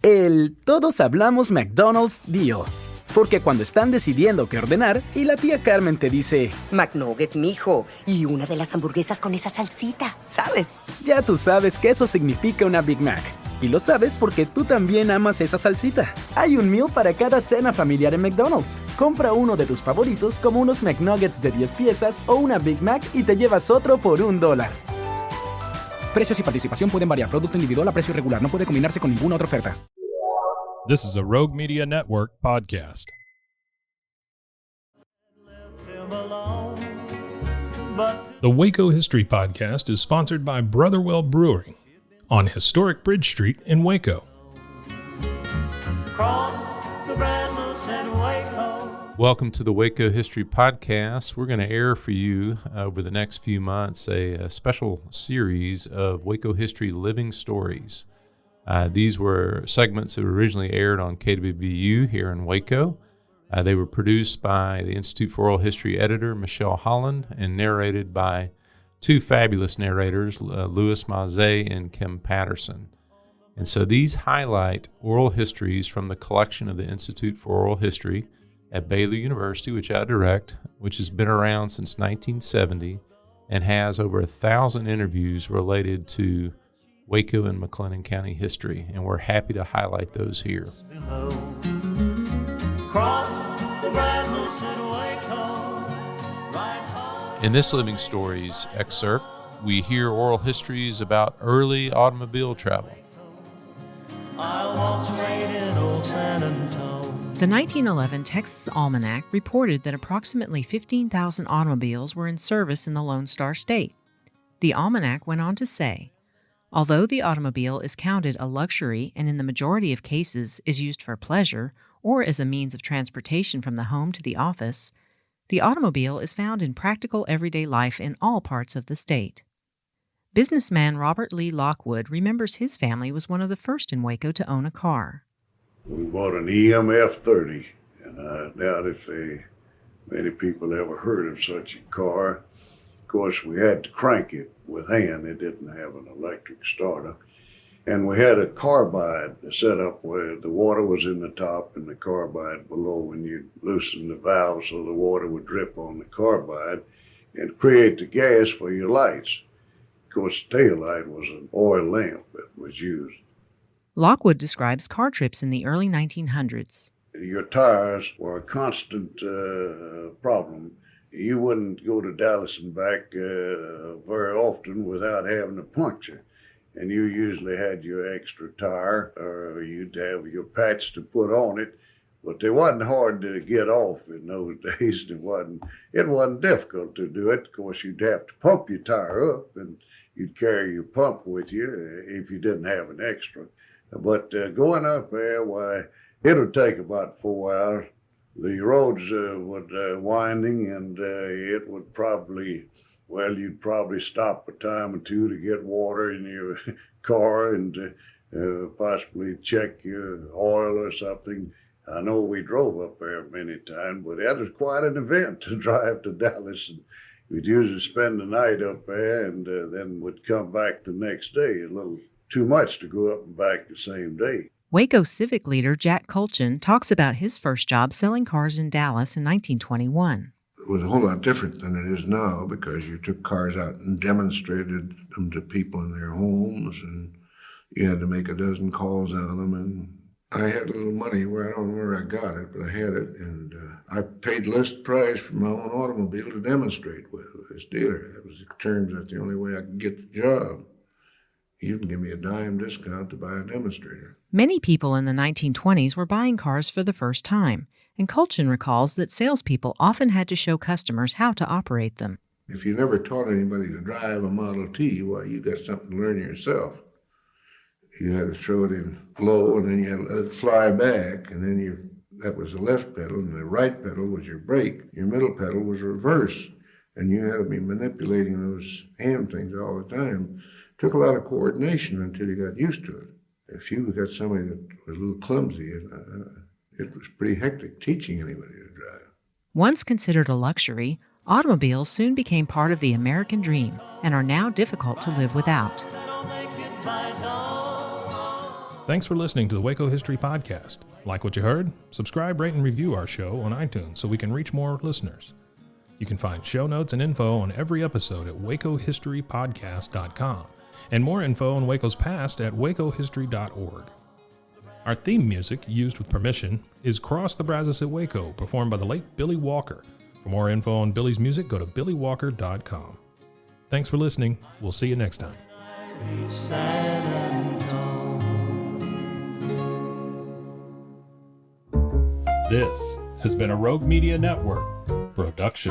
El todos hablamos McDonald's deal. Porque cuando están decidiendo qué ordenar y la tía Carmen te dice McNuggets, mijo, y una de las hamburguesas con esa salsita, ¿sabes? ya tú sabes que eso significa una Big Mac. Y lo sabes porque tú también amas esa salsita. Hay un meal para cada cena familiar en McDonald's. Compra uno de tus favoritos como unos McNuggets de 10 piezas o una Big Mac y te llevas otro por $1. Precios y participación pueden variar. Producto individual a precio regular. No puede combinarse con ninguna otra oferta. This is a Rogue Media Network podcast. The Waco History Podcast is sponsored by Brotherwell Brewing on Historic Bridge Street in Waco. Welcome to the Waco History Podcast. We're going to air for you over the next few months a special series of Waco History Living Stories. These were segments that were originally aired on KWBU here in Waco. They were produced by the Institute for Oral History editor, Michelle Holland, and narrated by two fabulous narrators, Louis Maze and Kim Patterson. And so these highlight oral histories from the collection of the Institute for Oral History at Baylor University, which I direct, which has been around since 1970 and has over 1,000 interviews related to Waco and McLennan County history, and we're happy to highlight those here. In this Living Stories excerpt, we hear oral histories about early automobile travel. The 1911 Texas Almanac reported that approximately 15,000 automobiles were in service in the Lone Star State. The Almanac went on to say, although the automobile is counted a luxury and in the majority of cases is used for pleasure or as a means of transportation from the home to the office, the automobile is found in practical everyday life in all parts of the state. Businessman Robert Lee Lockwood remembers his family was one of the first in Waco to own a car. We bought an EMF 30, and I doubt if many people ever heard of such a car. Of course, we had to crank it with hand. It didn't have an electric starter. And we had a carbide set up where the water was in the top and the carbide below. When you loosen the valve so the water would drip on the carbide and create the gas for your lights. Of course, the taillight was an oil lamp that was used. Lockwood describes car trips in the early 1900s. Your tires were a constant problem. You wouldn't go to Dallas and back very often without having a puncture. And you usually had your extra tire, or you'd have your patch to put on it. But they wasn't hard to get off in those days. It wasn't difficult to do it. Of course, you'd have to pump your tire up, and you'd carry your pump with you if you didn't have an extra. But going up there, why, it would take about 4 hours. The roads would winding, and it would probably, well, you'd probably stop a time or two to get water in your car and possibly check your oil or something. I know we drove up there many times, but that was quite an event to drive to Dallas. And we'd usually spend the night up there and then would come back the next day. A little too much to go up and back the same day. Waco civic leader Jack Colchin talks about his first job selling cars in Dallas in 1921. It was a whole lot different than it is now because you took cars out and demonstrated them to people in their homes, and you had to make a dozen calls on them. And I had a little money where I don't know where I got it, but I had it, and I paid list price for my own automobile to demonstrate with this dealer. It was terms that the only way I could get the job. He would give me a dime discount to buy a demonstrator. Many people in the 1920s were buying cars for the first time, and Colchin recalls that salespeople often had to show customers how to operate them. If you never taught anybody to drive a Model T, well, you got something to learn yourself. You had to throw it in low, and then you had to let it fly back, and then that was the left pedal, and the right pedal was your brake. Your middle pedal was reverse, and you had to be manipulating those hand things all the time. It took a lot of coordination until you got used to it. If you got somebody that was a little clumsy, it was pretty hectic teaching anybody to drive. Once considered a luxury, automobiles soon became part of the American dream and are now difficult to live without. Thanks for listening to the Waco History Podcast. Like what you heard? Subscribe, rate, and review our show on iTunes so we can reach more listeners. You can find show notes and info on every episode at wacohistorypodcast.com, and more info on Waco's past at wacohistory.org. Our theme music, used with permission, is Cross the Brazos at Waco, performed by the late Billy Walker. For more info on Billy's music, go to billywalker.com. Thanks for listening. We'll see you next time. This has been a Rogue Media Network production.